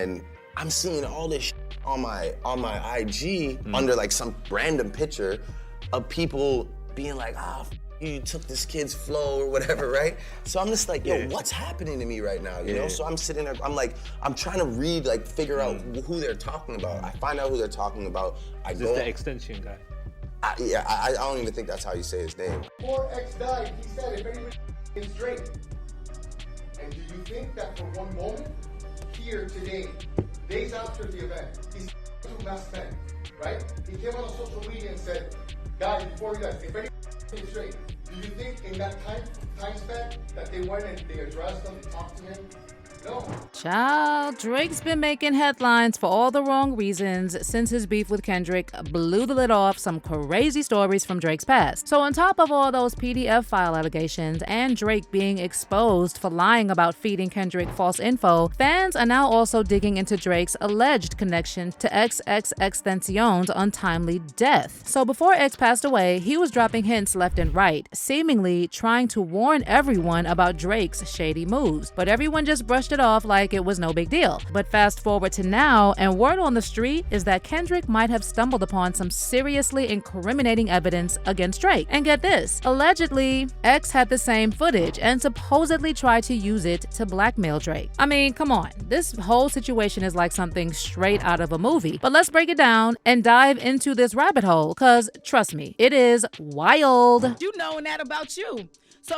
and I'm seeing all this on my IG under like some random picture of people being like, you took this kid's flow or whatever, right? So I'm just like, yo, what's happening to me right now, you know? So I'm sitting there, I'm trying to read, like figure out who they're talking about. I find out who they're talking about. Is this the extension guy? I don't even think that's how you say his name. Before X died, he said, if anybody is Drake. And do you think that for one moment, here today, days after the event, he's two masked men, right? He came on social media and said, guys, before you guys, if anybody is Drake, do you think in that time span that they went and they addressed him and talked to him? No. Child, Drake's been making headlines for all the wrong reasons since his beef with Kendrick blew the lid off some crazy stories from Drake's past. So on top of all those PDF file allegations and Drake being exposed for lying about feeding Kendrick false info, fans are now also digging into Drake's alleged connection to XXXtentacion's untimely death. So before X passed away, he was dropping hints left and right, seemingly trying to warn everyone about Drake's shady moves. But everyone just brushed it off like it was no big deal. But fast forward to now, and word on the street is that Kendrick might have stumbled upon some seriously incriminating evidence against Drake. And get this, allegedly, X had the same footage and supposedly tried to use it to blackmail Drake. I mean, come on, this whole situation is like something straight out of a movie. But let's break it down and dive into this rabbit hole, cause trust me, it is wild. You knowing that about you. So,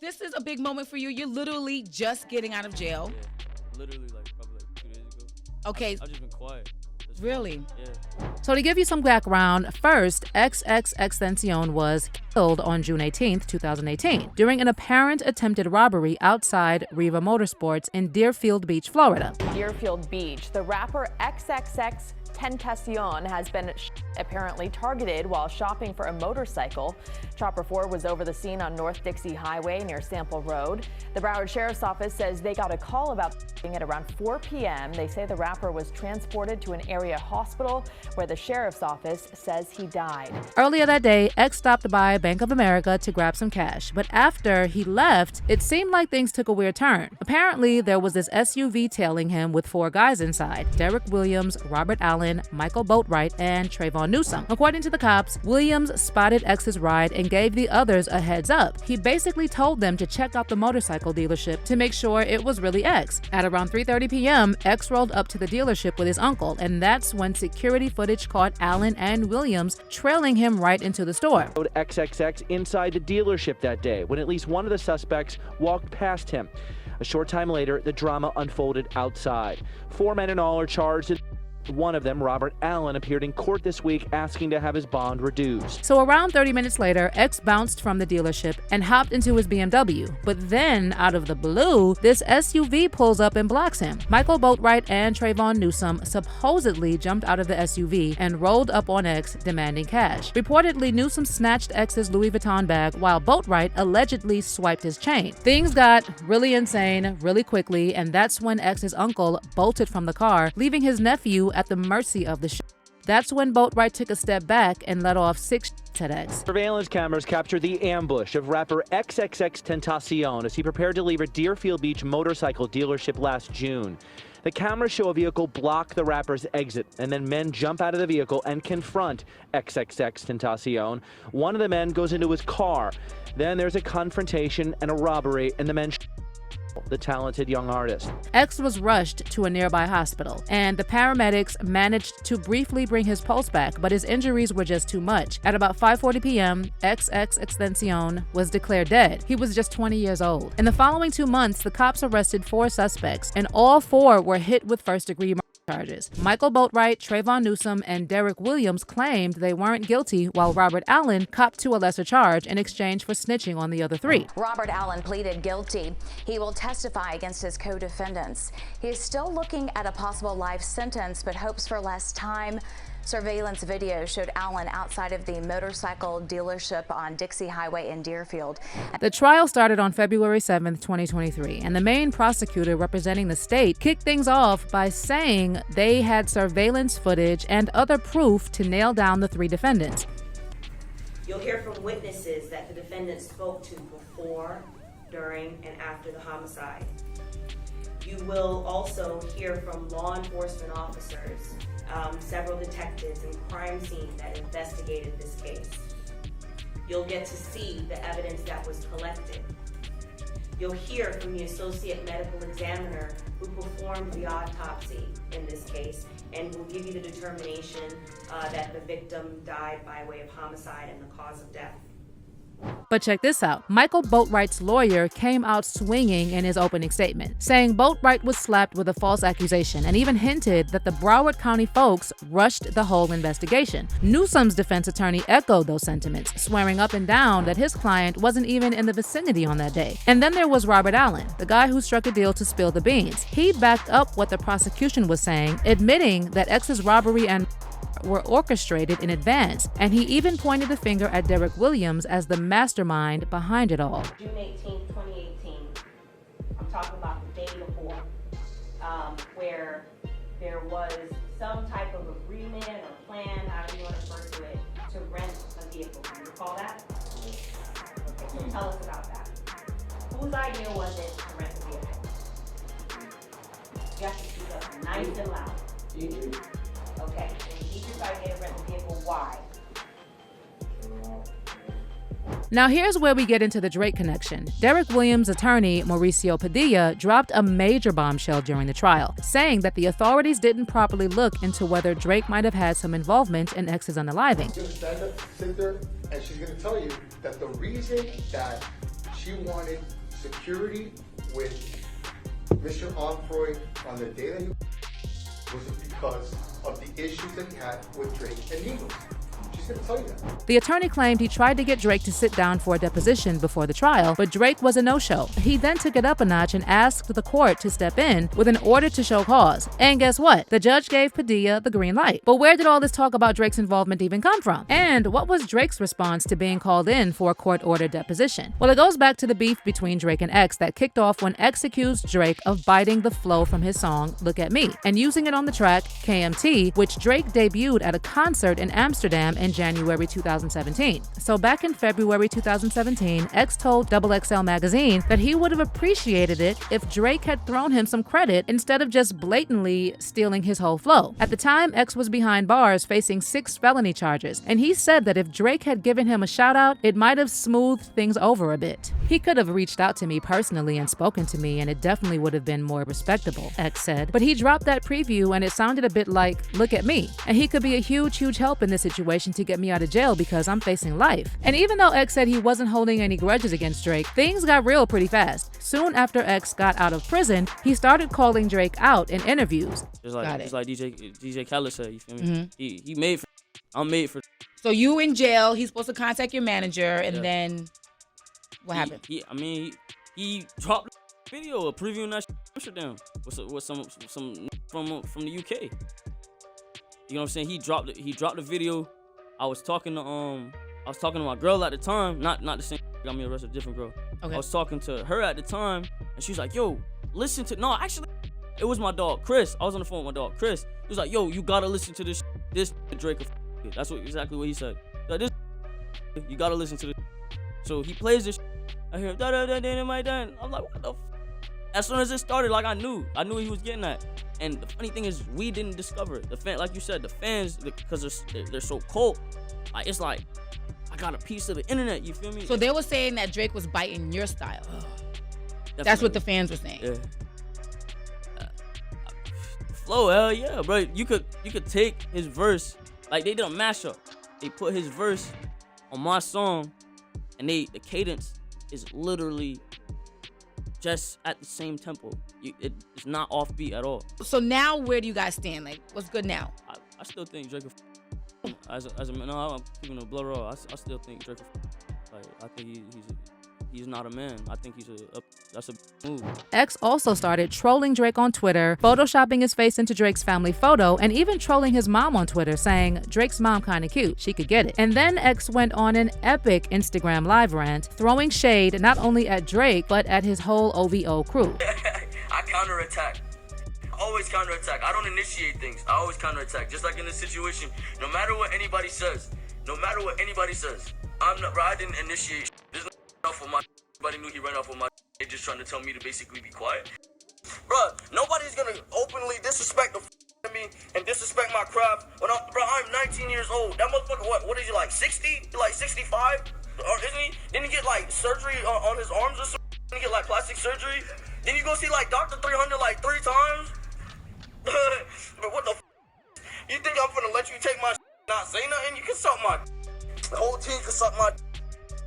this is a big moment for you. You're literally just getting out of jail. Yeah, literally probably 2 days ago. Okay. I've just been quiet. Really? Yeah. So to give you some background, first, XXXtentacion was killed on June 18th, 2018, during an apparent attempted robbery outside Riva Motorsports in Deerfield Beach, Florida. Deerfield Beach, the rapper XXXtentacion has been apparently targeted while shopping for a motorcycle. Chopper 4 was over the scene on North Dixie Highway near Sample Road. The Broward Sheriff's Office says they got a call about at around 4 p.m. They say the rapper was transported to an area hospital where the sheriff's office says he died. Earlier that day, X stopped by Bank of America to grab some cash, but after he left, it seemed like things took a weird turn. Apparently, there was this SUV tailing him with 4 guys inside: Derek Williams, Robert Allen, Michael Boatwright, and Trayvon Newsome. According to the cops, Williams spotted X's ride and gave the others a heads up. He basically told them to check out the motorcycle dealership to make sure it was really X. At around 3:30 p.m., X rolled up to the dealership with his uncle, and that's when security footage caught Allen and Williams trailing him right into the store. XXX inside the dealership that day when at least one of the suspects walked past him. A short time later, the drama unfolded outside. 4 men in all are charged. One of them, Robert Allen, appeared in court this week asking to have his bond reduced. So around 30 minutes later, X bounced from the dealership and hopped into his BMW. But then, out of the blue, this SUV pulls up and blocks him. Michael Boatwright and Trayvon Newsome supposedly jumped out of the SUV and rolled up on X, demanding cash. Reportedly, Newsome snatched X's Louis Vuitton bag while Boatwright allegedly swiped his chain. Things got really insane really quickly, and that's when X's uncle bolted from the car, leaving his nephew at the mercy of the That's when Boatwright took a step back and let off 6 at X. Surveillance cameras captured the ambush of rapper XXXtentacion as he prepared to leave a Deerfield Beach motorcycle dealership last June. The cameras show a vehicle block the rapper's exit, and then men jump out of the vehicle and confront XXXtentacion. One of the men goes into his car. Then there's a confrontation and a robbery, and the men the talented young artist. X was rushed to a nearby hospital, and the paramedics managed to briefly bring his pulse back, but his injuries were just too much. At about 5:40 p.m., XXXtentacion was declared dead. He was just 20 years old. In the following 2 months, the cops arrested 4 suspects, and all 4 were hit with first-degree murder charges. Michael Boatwright, Trayvon Newsome, and Derek Williams claimed they weren't guilty, while Robert Allen copped to a lesser charge in exchange for snitching on the other 3. Robert Allen pleaded guilty. He will testify against his co-defendants. He is still looking at a possible life sentence, but hopes for less time. Surveillance video showed Allen outside of the motorcycle dealership on Dixie Highway in Deerfield. The trial started on February 7th, 2023, and the main prosecutor representing the state kicked things off by saying they had surveillance footage and other proof to nail down the 3 defendants. You'll hear from witnesses that the defendants spoke to before, during, and after the homicide. You will also hear from law enforcement officers, several detectives and crime scene that investigated this case. You'll get to see the evidence that was collected. You'll hear from the associate medical examiner who performed the autopsy in this case and will give you the determination that the victim died by way of homicide and the cause of death. But check this out. Michael Boatwright's lawyer came out swinging in his opening statement, saying Boatwright was slapped with a false accusation and even hinted that the Broward County folks rushed the whole investigation. Newsom's defense attorney echoed those sentiments, swearing up and down that his client wasn't even in the vicinity on that day. And then there was Robert Allen, the guy who struck a deal to spill the beans. He backed up what the prosecution was saying, admitting that X's robbery and were orchestrated in advance, and he even pointed the finger at Derek Williams as the mastermind behind it all. June 18th, 2018, I'm talking about the day before, where there was some type of agreement or plan, however you want to refer to it, to rent a vehicle. Do you recall that? Okay, so tell us about that. Whose idea was it to rent a vehicle? You have to speak up nice and loud. Okay, and he decided to rent the vehicle. Why? Now here's where we get into the Drake connection. Derek Williams' attorney, Mauricio Padilla, dropped a major bombshell during the trial, saying that the authorities didn't properly look into whether Drake might have had some involvement in X's unaliving. She's gonna stand up, sit there, and she's gonna tell you that the reason that she wanted security with Mr. Onfroy on the day that he was because of the issues that he had with Drake and Migos. She's gonna tell you that. The attorney claimed he tried to get Drake to sit down for a deposition before the trial, but Drake was a no-show. He then took it up a notch and asked the court to step in with an order to show cause. And guess what? The judge gave Padilla the green light. But where did all this talk about Drake's involvement even come from? And what was Drake's response to being called in for a court-ordered deposition? Well, it goes back to the beef between Drake and X that kicked off when X accused Drake of biting the flow from his song Look at Me and using it on the track KMT, which Drake debuted at a concert in Amsterdam in January 2017. So back in February 2017, X told XXL magazine that he would have appreciated it if Drake had thrown him some credit instead of just blatantly stealing his whole flow. At the time, X was behind bars facing 6 felony charges, and he said that if Drake had given him a shout out, it might have smoothed things over a bit. He could have reached out to me personally and spoken to me, and it definitely would have been more respectable, X said. But he dropped that preview and it sounded a bit like, look at me. And he could be a huge help in this situation to get me out of jail because I'm facing life. And even though X said he wasn't holding any grudges against Drake, things got real pretty fast. Soon after X got out of prison, he started calling Drake out in interviews. Just like DJ Khaled said, you feel me? He made for I'm made for. So you in jail, he's supposed to contact your manager, and then what happened? He dropped a video, a preview in that Amsterdam with some from the UK. You know what I'm saying? He dropped the video. I was talking to my girl at the time, not the same got me arrested, a different girl. Okay. I was talking to her at the time, and she was like, "Yo, listen to." No, actually, it was my dog Chris. I was on the phone with my dog Chris. He was like, "Yo, you gotta listen to this Drake." That's exactly what he said. Like, this, you gotta listen to this. So he plays this. I hear da da da da my dad. I'm like, what the? As soon as it started, like I knew he was getting that. And the funny thing is, we didn't discover it. The fan, like you said, the fans, because they're so cold. Like, it's like I got a piece of the internet. You feel me? So they were saying that Drake was biting your style. That's what the fans were saying. Yeah. Flow, hell yeah, bro. You could take his verse. Like, they did a mashup. They put his verse on my song, and the cadence is literally just at the same tempo. It's not offbeat at all. So now, where do you guys stand? Like, what's good now? I still think Drake. As a man, no, I'm keeping a blood raw. I still think Drake. Like, I think he's not a man. I think that's a move. X also started trolling Drake on Twitter, photoshopping his face into Drake's family photo, and even trolling his mom on Twitter, saying Drake's mom kinda cute, she could get it. And then X went on an epic Instagram live rant, throwing shade not only at Drake, but at his whole OVO crew. I counterattack. Always counterattack. I don't initiate things. I always counterattack. Just like in this situation, no matter what anybody says, I didn't initiate. There's no off of my. Everybody knew he ran off of my. They just trying to tell me to basically be quiet. Bruh, nobody's gonna openly disrespect the me and disrespect my craft when I'm 19 years old. That motherfucker, what is he, like 60? Like 65? Or isn't he? Didn't he get like surgery on his arms or something? Didn't he get like plastic surgery? Then you go see like Dr. 300 like 3 times? But what the you think I'm finna let you take my not say nothing? You can suck my the whole team can suck my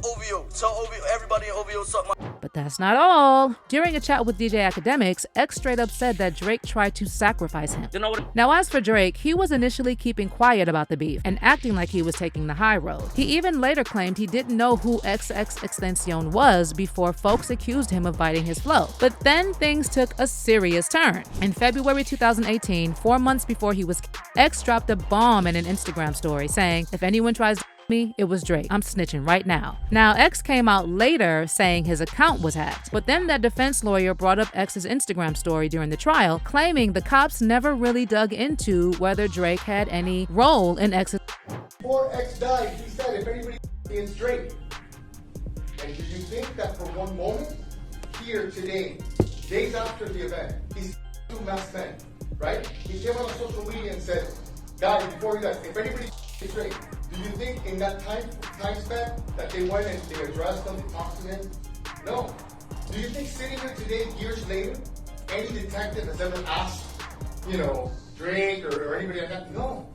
OVO. Tell OVO, everybody in OVO suck my. But that's not all. During a chat with DJ Academics, X straight up said that Drake tried to sacrifice him. Now, as for Drake, he was initially keeping quiet about the beef and acting like he was taking the high road. He even later claimed he didn't know who XXXtentacion was before folks accused him of biting his flow. But then things took a serious turn. In February 2018, 4 months before he was X dropped a bomb in an Instagram story saying, "If anyone tries me, it was Drake. I'm snitching right now." Now, X came out later saying his account was hacked, but then that defense lawyer brought up X's Instagram story during the trial, claiming the cops never really dug into whether Drake had any role in X's. Before X died, he said, if anybody is Drake. And do you think that for one moment, here today, days after the event, he's 2 masked men, right? He came out on social media and said, guys, before you guys, if anybody is Drake, do you think in that time span that they went and they addressed them, they talked to him? No. Do you think sitting here today, years later, any detective has ever asked, Drake or anybody like that? No.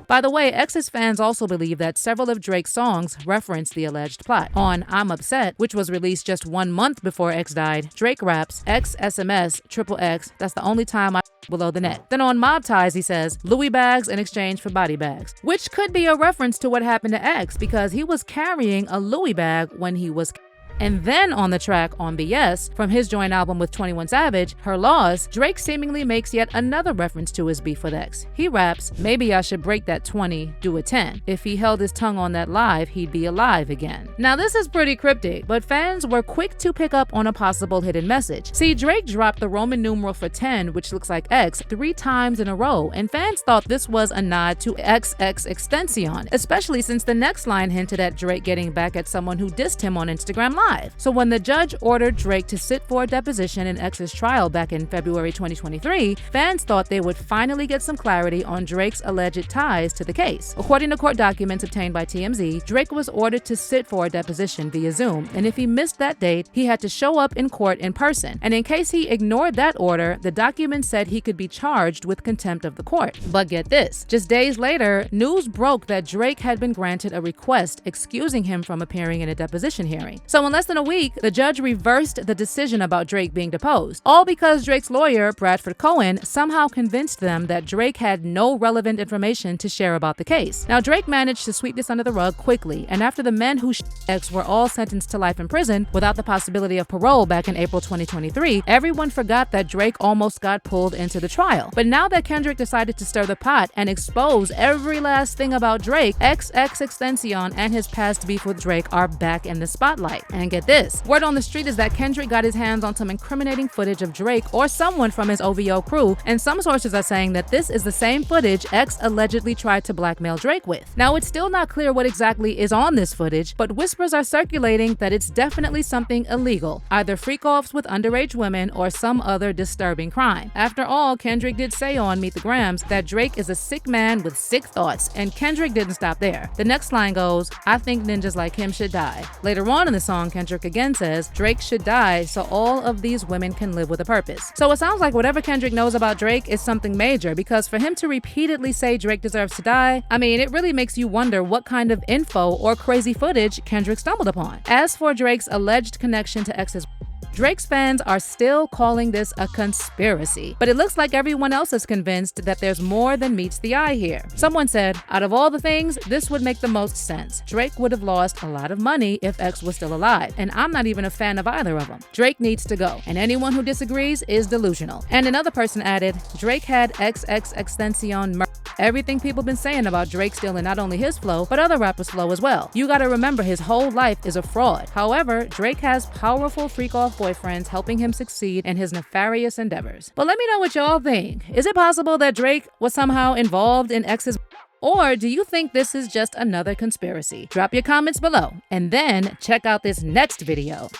By the way, X's fans also believe that several of Drake's songs reference the alleged plot. On I'm Upset, which was released just 1 month before X died, Drake raps, X SMS, XXX, that's the only time I below the net. Then on Mob Ties, he says, Louis bags in exchange for body bags, which could be a reference to what happened to X because he was carrying a Louis bag when he was. And then on the track On BS, from his joint album with 21 Savage, Her Laws, Drake seemingly makes yet another reference to his beef with X. He raps, maybe I should break that 20, do a 10. If he held his tongue on that live, he'd be alive again. Now this is pretty cryptic, but fans were quick to pick up on a possible hidden message. See, Drake dropped the Roman numeral for 10, which looks like X, 3 times in a row, and fans thought this was a nod to XXXtentacion, especially since the next line hinted at Drake getting back at someone who dissed him on Instagram Live. So when the judge ordered Drake to sit for a deposition in X's trial back in February 2023, fans thought they would finally get some clarity on Drake's alleged ties to the case. According to court documents obtained by TMZ, Drake was ordered to sit for a deposition via Zoom, and if he missed that date, he had to show up in court in person. And in case he ignored that order, the document said he could be charged with contempt of the court. But get this, just days later, news broke that Drake had been granted a request excusing him from appearing in a deposition hearing. So in less than a week, the judge reversed the decision about Drake being deposed, all because Drake's lawyer, Bradford Cohen, somehow convinced them that Drake had no relevant information to share about the case. Now, Drake managed to sweep this under the rug quickly, and after the men who X were all sentenced to life in prison without the possibility of parole back in April 2023, everyone forgot that Drake almost got pulled into the trial. But now that Kendrick decided to stir the pot and expose every last thing about Drake, XXXtentacion and his past beef with Drake are back in the spotlight. And get this, word on the street is that Kendrick got his hands on some incriminating footage of Drake or someone from his OVO crew, and some sources are saying that this is the same footage X allegedly tried to blackmail Drake with. Now, it's still not clear what exactly is on this footage, but whispers are circulating that it's definitely something illegal, either freak-offs with underage women or some other disturbing crime. After all, Kendrick did say on Meet the Grams that Drake is a sick man with sick thoughts, and Kendrick didn't stop there. The next line goes, I think ninjas like him should die. Later on in the song, Kendrick again says Drake should die so all of these women can live with a purpose. So it sounds like whatever Kendrick knows about Drake is something major, because for him to repeatedly say Drake deserves to die, I mean, it really makes you wonder what kind of info or crazy footage Kendrick stumbled upon. As for Drake's alleged connection to X's, Drake's fans are still calling this a conspiracy, but it looks like everyone else is convinced that there's more than meets the eye here. Someone said, out of all the things, this would make the most sense. Drake would have lost a lot of money if X was still alive, and I'm not even a fan of either of them. Drake needs to go, and anyone who disagrees is delusional. And another person added, Drake had XXXtentacion murder. Everything people been saying about Drake stealing not only his flow, but other rappers' flow as well. You gotta remember his whole life is a fraud. However, Drake has powerful freak-off boyfriends helping him succeed in his nefarious endeavors. But let me know what y'all think. Is it possible that Drake was somehow involved in X's, or do you think this is just another conspiracy? Drop your comments below, and then check out this next video.